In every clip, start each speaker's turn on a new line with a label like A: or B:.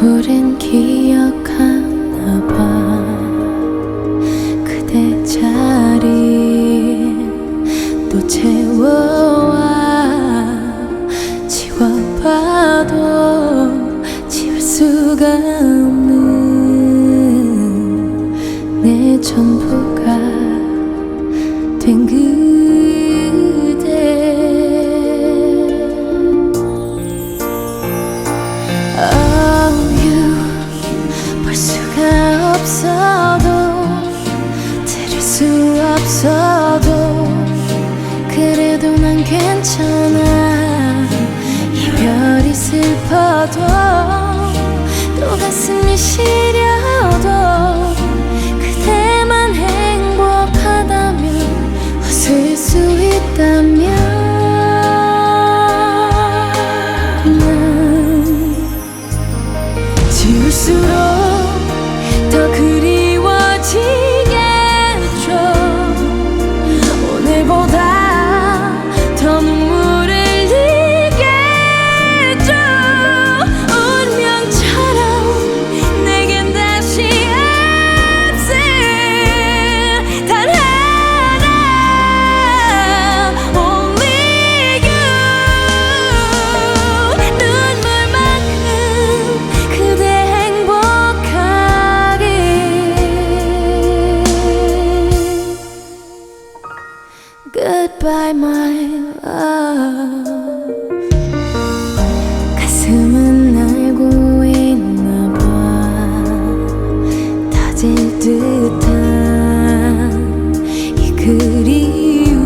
A: 우린 기억하나 봐. 그대 자리 또 채워와. 지워봐도 지울 수가 없는 내 전부가 된 그대. Oh you 볼 수가 없어도 들을 수 없어도 그래도 난 괜찮아. 이별이 슬퍼도 또 가슴이 시려도 그대만 행복하다면 웃을 수 있다면 난 지울수록 더 그리워지겠죠. 오늘보다 더 눈물을 흘리겠죠. 운명처럼 내겐 다시 없을 단 하나 Only you. 눈물만큼 그대 행복하길. Goodbye my love. 가슴은 알고 있나봐. 터질 듯한 이 그리움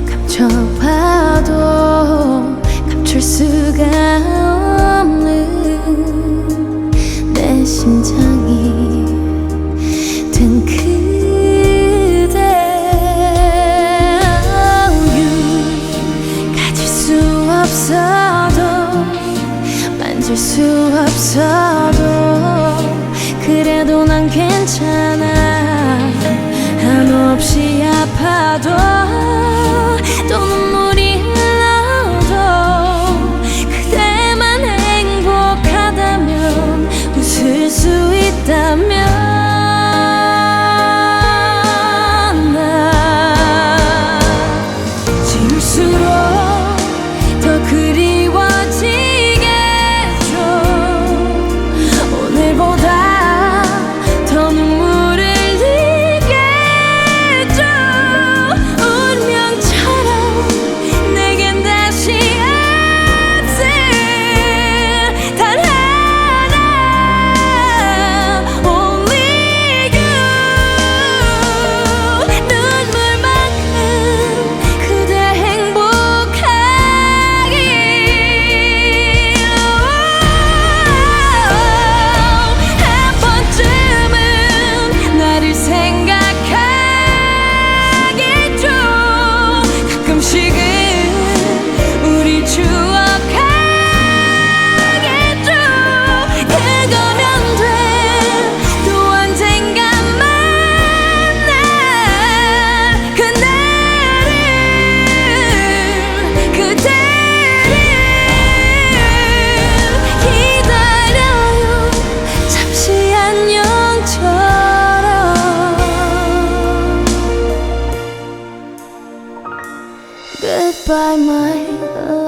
A: 감춰봐도 감출 수가 없는 내 심장이 된 그대. You 가질 수 없어도 만질 수 없어도 그래도 난 괜찮아. 한없이 아파도 또 눈물이 흘러도 그대만 행복하다면 웃을 수 있다면 난 지울수록 더 그리워지겠죠. 오늘보다 더 눈물을 흘리겠죠. 운명처럼 내겐 다시 없을 단 하나 Only you. 눈물만큼 그대 행복하길. 한 번쯤은 나를 생각하겠죠. 가끔씩은 우리 추억하겠죠. 그거면 돼. 또 언젠가 만나 그날을 그대를 기다려요. 잠시 안녕처럼. Goodbye my love.